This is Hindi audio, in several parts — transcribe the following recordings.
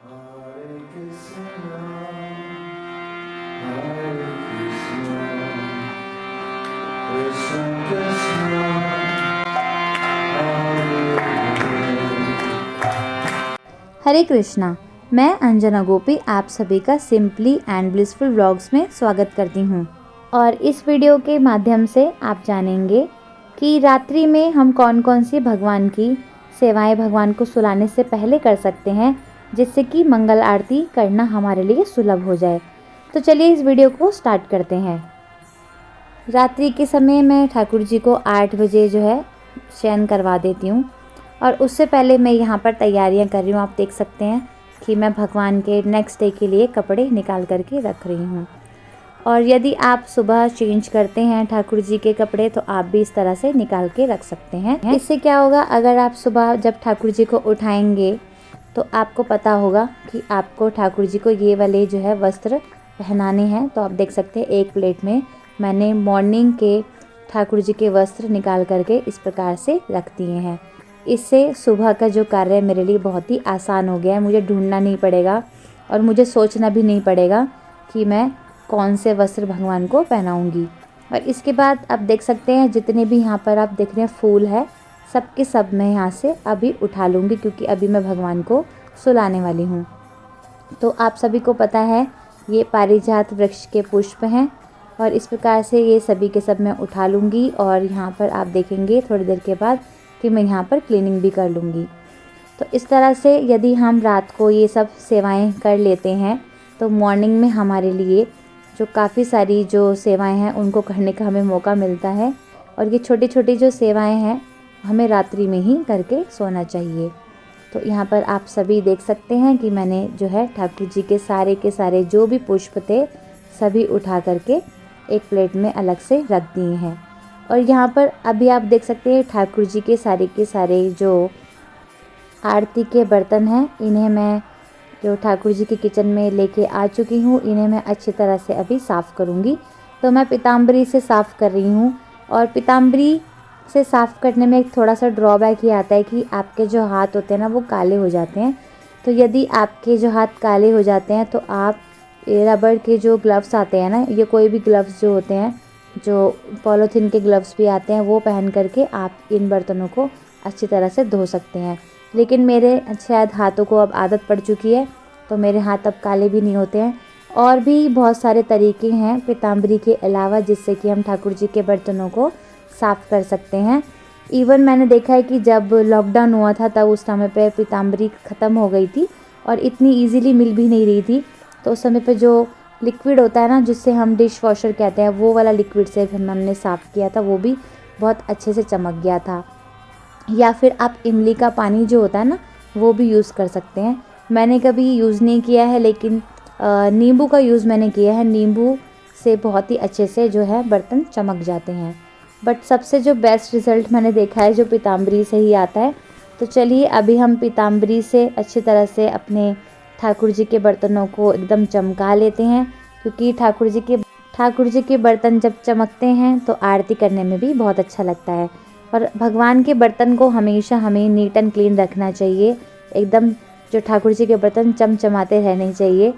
Hare Krishna, Hare Krishna, Krishna Krishna, Hare Hare। हरे कृष्णा। मैं अंजना गोपी आप सभी का सिंपली एंड ब्लिसफुल व्लॉग्स में स्वागत करती हूँ। और इस वीडियो के माध्यम से आप जानेंगे कि रात्रि में हम कौन कौन सी भगवान की सेवाएं भगवान को सुलाने से पहले कर सकते हैं, जिससे कि मंगल आरती करना हमारे लिए सुलभ हो जाए। तो चलिए इस वीडियो को स्टार्ट करते हैं। रात्रि के समय मैं ठाकुर जी को 8 बजे शयन करवा देती हूँ और उससे पहले मैं यहाँ पर तैयारियाँ कर रही हूँ। आप देख सकते हैं कि मैं भगवान के नेक्स्ट डे के लिए कपड़े निकाल करके रख रही हूँ। और यदि आप सुबह चेंज करते हैं ठाकुर जी के कपड़े तो आप भी इस तरह से निकाल के रख सकते हैं। इससे क्या होगा, अगर आप सुबह जब ठाकुर जी को उठाएंगे तो आपको पता होगा कि आपको ठाकुर जी को ये वाले वस्त्र पहनाने हैं। तो आप देख सकते हैं एक प्लेट में मैंने मॉर्निंग के ठाकुर जी के वस्त्र निकाल करके इस प्रकार से रख दिए हैं। इससे सुबह का जो कार्य है मेरे लिए बहुत ही आसान हो गया है। मुझे ढूंढना नहीं पड़ेगा और मुझे सोचना भी नहीं पड़ेगा कि मैं कौन से वस्त्र भगवान को पहनाऊंगी। और इसके बाद आप देख सकते हैं जितने भी यहाँ पर आप देख रहे हैं फूल है, सब के सब मैं यहाँ से अभी उठा लूँगी, क्योंकि अभी मैं भगवान को सुलाने वाली हूँ। तो आप सभी को पता है ये पारिजात वृक्ष के पुष्प हैं और इस प्रकार से ये सभी के सब मैं उठा लूँगी। और यहाँ पर आप देखेंगे थोड़ी देर के बाद कि मैं यहाँ पर क्लीनिंग भी कर लूँगी। तो इस तरह से यदि हम रात को ये सब सेवाएं कर लेते हैं तो मॉर्निंग में हमारे लिए जो काफ़ी सारी जो सेवाएं हैं उनको करने का हमें मौका मिलता है। और ये छोटी छोटी जो सेवाएं हैं हमें रात्रि में ही करके सोना चाहिए। तो यहाँ पर आप सभी देख सकते हैं कि मैंने ठाकुर जी के सारे जो भी पुष्प थे सभी उठा करके एक प्लेट में अलग से रख दिए हैं। और यहाँ पर अभी आप देख सकते हैं ठाकुर जी के सारे जो आरती के बर्तन हैं इन्हें मैं जो ठाकुर जी के किचन में लेके आ चुकी हूँ, इन्हें मैं अच्छी तरह से अभी साफ़ करूँगी। तो मैं पीताम्बरी से साफ़ कर रही हूँ। और पीताम्बरी से साफ़ करने में एक थोड़ा सा ड्रॉबैक ये आता है कि आपके जो हाथ होते हैं ना वो काले हो जाते हैं। तो यदि आपके जो हाथ काले हो जाते हैं तो आप रबड़ के जो ग्लव्स आते हैं ना, ये कोई भी ग्लव्स जो होते हैं, जो पॉलीथीन के ग्लव्स भी आते हैं, वो पहन करके आप इन बर्तनों को अच्छी तरह से धो सकते हैं। लेकिन मेरे शायद हाथों को अब आदत पड़ चुकी है तो मेरे हाथ अब काले भी नहीं होते हैं। और भी बहुत सारे तरीके हैं पीताम्बरी के अलावा जिससे कि हम ठाकुर जी के बर्तनों को साफ़ कर सकते हैं। इवन मैंने देखा है कि जब लॉकडाउन हुआ था तब उस समय पे पीताम्बरी ख़त्म हो गई थी और इतनी इजीली मिल भी नहीं रही थी। तो उस समय पे जो लिक्विड होता है ना, जिससे हम डिश वॉशर कहते हैं, वो वाला लिक्विड से हमने साफ़ किया था, वो भी बहुत अच्छे से चमक गया था। या फिर आप इमली का पानी जो होता है ना वो भी यूज़ कर सकते हैं। मैंने कभी यूज़ नहीं किया है लेकिन नींबू का यूज़ मैंने किया है। नींबू से बहुत ही अच्छे से बर्तन चमक जाते हैं। बट सबसे जो बेस्ट रिज़ल्ट मैंने देखा है जो पीताम्बरी से ही आता है। तो चलिए अभी हम पीताम्बरी से अच्छी तरह से अपने ठाकुर जी के बर्तनों को एकदम चमका लेते हैं, क्योंकि ठाकुर जी के बर्तन जब चमकते हैं तो आरती करने में भी बहुत अच्छा लगता है। और भगवान के बर्तन को हमेशा हमें नीट एंड क्लीन रखना चाहिए, एकदम जो ठाकुर जी के बर्तन चमचमाते रहने चाहिए।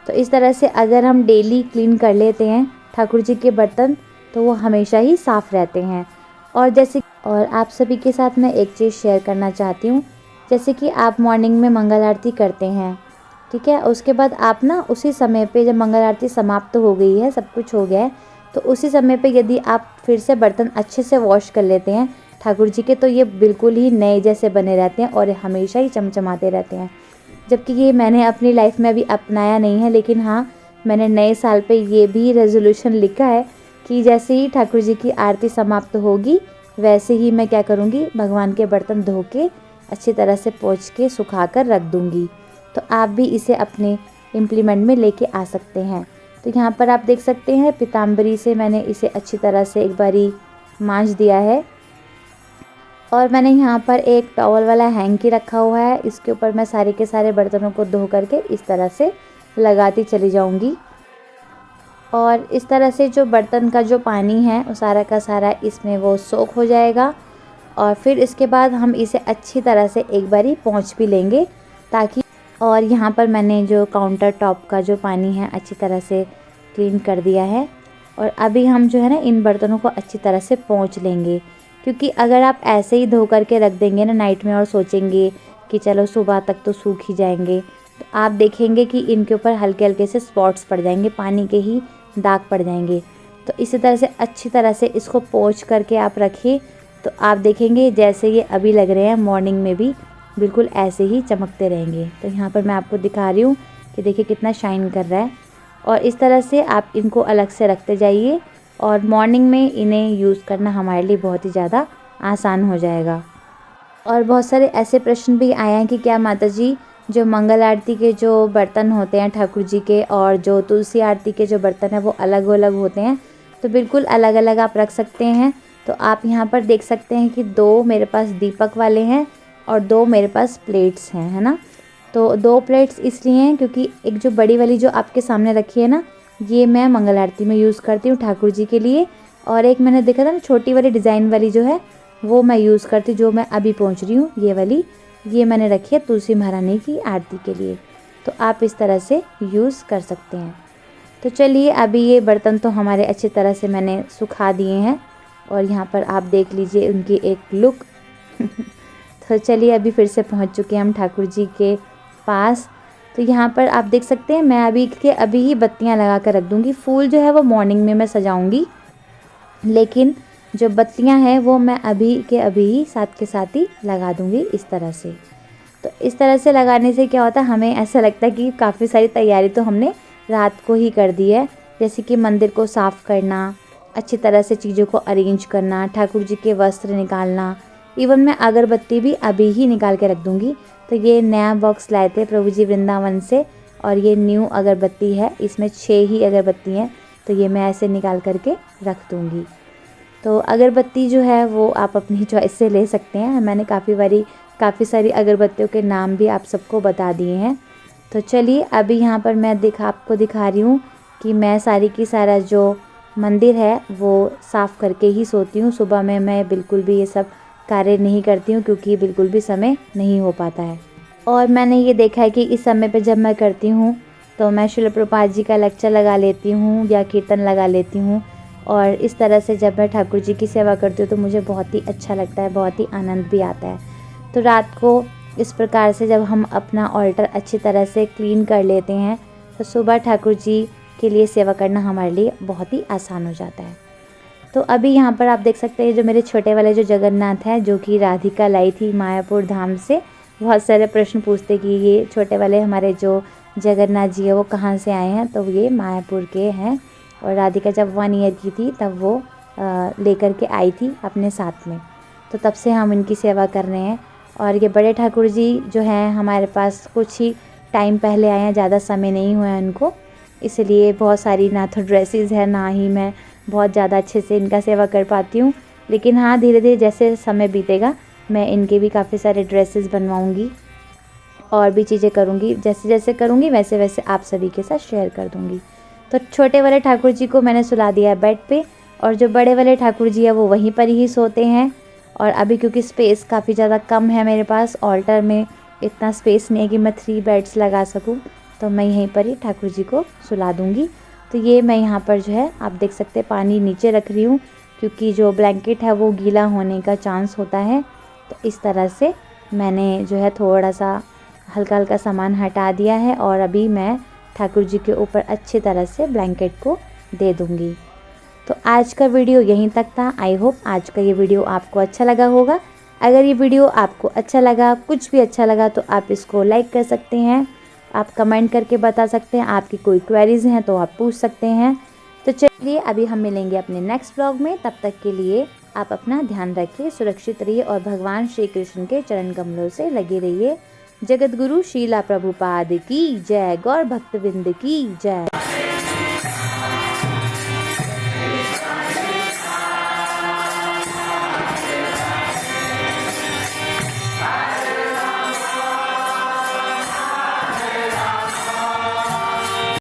तो इस तरह से अगर हम डेली क्लीन कर लेते हैं ठाकुर जी के बर्तन तो वो हमेशा ही साफ़ रहते हैं। और आप सभी के साथ मैं एक चीज़ शेयर करना चाहती हूँ। जैसे कि आप मॉर्निंग में मंगल आरती करते हैं, ठीक है, उसके बाद आप ना उसी समय पे जब मंगल आरती समाप्त हो गई है, सब कुछ हो गया है, तो उसी समय पे यदि आप फिर से बर्तन अच्छे से वॉश कर लेते हैं ठाकुर जी के तो ये बिल्कुल ही नए जैसे बने रहते हैं और हमेशा ही चमचमाते रहते हैं। जबकि ये मैंने अपनी लाइफ में अभी अपनाया नहीं है, लेकिन हाँ मैंने नए साल पे ये भी रेजोल्यूशन लिखा है कि जैसे ही ठाकुर जी की आरती समाप्त होगी वैसे ही मैं क्या करूँगी, भगवान के बर्तन धो के अच्छी तरह से पोंछ के सुखा कर रख दूँगी। तो आप भी इसे अपने इम्प्लीमेंट में लेके आ सकते हैं। तो यहाँ पर आप देख सकते हैं पीताम्बरी से मैंने इसे अच्छी तरह से एक बारी मांज दिया है। और मैंने यहाँ पर एक टॉवल वाला हैंकी रखा हुआ है, इसके ऊपर मैं सारे के सारे बर्तनों को धो करके इस तरह से लगाती चली जाऊँगी। और इस तरह से जो बर्तन का जो पानी है वो सारा का सारा इसमें वो सोख हो जाएगा। और फिर इसके बाद हम इसे अच्छी तरह से एक बारी पोंछ भी लेंगे ताकि और यहाँ पर मैंने जो काउंटर टॉप का जो पानी है अच्छी तरह से क्लीन कर दिया है। और अभी हम जो है ना इन बर्तनों को अच्छी तरह से पोंछ लेंगे, क्योंकि अगर आप ऐसे ही धो करके रख देंगे ना नाइट में और सोचेंगे कि चलो सुबह तक तो सूख ही जाएंगे, तो आप देखेंगे कि इनके ऊपर हल्के हल्के से स्पॉट्स पड़ जाएंगे, पानी के ही दाग पड़ जाएंगे। तो इसी तरह से अच्छी तरह से इसको पोंछ करके आप रखिए, तो आप देखेंगे जैसे ये अभी लग रहे हैं मॉर्निंग में भी बिल्कुल ऐसे ही चमकते रहेंगे। तो यहाँ पर मैं आपको दिखा रही हूँ कि देखिए कितना शाइन कर रहा है। और इस तरह से आप इनको अलग से रखते जाइए और मॉर्निंग में इन्हें यूज़ करना हमारे लिए बहुत ही ज़्यादा आसान हो जाएगा। और बहुत सारे ऐसे प्रश्न भी आए हैं कि क्या माता जी जो मंगल आरती के जो बर्तन होते हैं ठाकुर जी के और जो तुलसी आरती के जो बर्तन हैं वो अलग अलग होते हैं? तो बिल्कुल अलग अलग आप रख सकते हैं। तो आप यहाँ पर देख सकते हैं कि 2 मेरे पास दीपक वाले हैं और 2 मेरे पास प्लेट्स हैं, है ना। तो 2 प्लेट्स इसलिए हैं क्योंकि एक जो बड़ी वाली जो आपके सामने रखी है ना, ये मैं मंगल आरती में यूज़ करती हूँ ठाकुर जी के लिए। और एक मैंने देखा था ना छोटी वाली डिज़ाइन वाली जो है वो मैं यूज़ करती हूँ, जो मैं अभी पहुँच रही हूँ ये वाली, ये मैंने रखी है तुलसी महारानी की आरती के लिए। तो आप इस तरह से यूज़ कर सकते हैं। तो चलिए अभी ये बर्तन तो हमारे अच्छी तरह से मैंने सुखा दिए हैं और यहाँ पर आप देख लीजिए उनकी एक लुक। तो चलिए अभी फिर से पहुँच चुके हैं हम ठाकुर जी के पास। तो यहाँ पर आप देख सकते हैं मैं अभी ही बत्तियाँ लगा कर रख दूँगी। फूल जो है वो मॉर्निंग में मैं सजाऊँगी, लेकिन जो बत्तियाँ हैं वो मैं अभी ही साथ के साथ ही लगा दूँगी इस तरह से। तो इस तरह से लगाने से क्या होता है, हमें ऐसा लगता है कि काफ़ी सारी तैयारी तो हमने रात को ही कर दी है, जैसे कि मंदिर को साफ़ करना, अच्छी तरह से चीज़ों को अरेंज करना, ठाकुर जी के वस्त्र निकालना, इवन मैं अगरबत्ती भी अभी ही निकाल के रख दूँगी। तो ये नया बॉक्स लाए थे प्रभु जी वृंदावन से और ये न्यू अगरबत्ती है, इसमें 6 ही अगरबत्ती हैं। तो ये मैं ऐसे निकाल करके रख दूँगी। तो अगरबत्ती जो है वो आप अपनी चॉइस से ले सकते हैं। मैंने काफ़ी सारी अगरबत्तियों के नाम भी आप सबको बता दिए हैं। तो चलिए अभी यहाँ पर मैं आपको दिखा रही हूँ कि मैं सारी की सारा जो मंदिर है वो साफ़ करके ही सोती हूँ। सुबह में मैं बिल्कुल भी ये सब कार्य नहीं करती हूँ क्योंकि बिल्कुल भी समय नहीं हो पाता है। और मैंने ये देखा है कि इस समय पे जब मैं करती हूँ तो मैं श्रील प्रभुपाद जी का लेक्चर लगा लेती हूँ या कीर्तन लगा लेती हूँ। और इस तरह से जब मैं ठाकुर जी की सेवा करती हूँ तो मुझे बहुत ही अच्छा लगता है, बहुत ही आनंद भी आता है। तो रात को इस प्रकार से जब हम अपना ऑल्टर अच्छी तरह से क्लीन कर लेते हैं तो सुबह ठाकुर जी के लिए सेवा करना हमारे लिए बहुत ही आसान हो जाता है। तो अभी यहाँ पर आप देख सकते हैं जो मेरे छोटे वाले जो जगन्नाथ हैं, जो कि राधिका लाई थी मायापुर धाम से। बहुत सारे प्रश्न पूछते कि ये छोटे वाले हमारे जो जगन्नाथ जी है वो कहाँ से आए हैं, तो ये मायापुर के हैं। और राधिका जब 1 ईयर की थी तब वो लेकर के आई थी अपने साथ में, तो तब से हम इनकी सेवा कर रहे हैं। और ये बड़े ठाकुर जी जो हैं हमारे पास कुछ ही टाइम पहले आए हैं, ज़्यादा समय नहीं हुआ है उनको, इसलिए बहुत सारी ना तो ड्रेसेस है ना ही मैं बहुत ज़्यादा अच्छे से इनका सेवा कर पाती हूँ। लेकिन हाँ, धीरे धीरे जैसे समय बीतेगा मैं इनके भी काफ़ी सारे ड्रेसेस बनवाऊँगी और भी चीज़ें करूँगी। जैसे जैसे करूँगी वैसे वैसे आप सभी के साथ शेयर कर दूँगी। तो छोटे वाले ठाकुर जी को मैंने सुला दिया है बेड पे और जो बड़े वाले ठाकुर जी है वो वहीं पर ही सोते हैं। और अभी क्योंकि स्पेस काफ़ी ज़्यादा कम है मेरे पास, ऑल्टर में इतना स्पेस नहीं है कि मैं 3 बेड्स लगा सकूं, तो मैं यहीं पर ही ठाकुर जी को सुला दूंगी। तो ये मैं यहाँ पर जो है आप देख सकते हैं पानी नीचे रख रही हूँ क्योंकि जो ब्लैंकेट है वो गीला होने का चांस होता है। तो इस तरह से मैंने जो है थोड़ा सा हल्का हल्का सामान हटा दिया है और अभी मैं ठाकुर जी के ऊपर अच्छी तरह से ब्लैंकेट को दे दूँगी। तो आज का वीडियो यहीं तक था। आई होप आज का ये वीडियो आपको अच्छा लगा होगा। अगर ये वीडियो आपको अच्छा लगा, कुछ भी अच्छा लगा, तो आप इसको लाइक कर सकते हैं, आप कमेंट करके बता सकते हैं, आपकी कोई क्वेरीज़ हैं तो आप पूछ सकते हैं। तो चलिए अभी हम मिलेंगे अपने नेक्स्ट ब्लॉग में, तब तक के लिए आप अपना ध्यान रखिए, सुरक्षित रहिए और भगवान श्री कृष्ण के चरण कमलों से लगे रहिए। जगत गुरु श्रीला प्रभुपाद की जय, गौर भक्तवृंद की जय।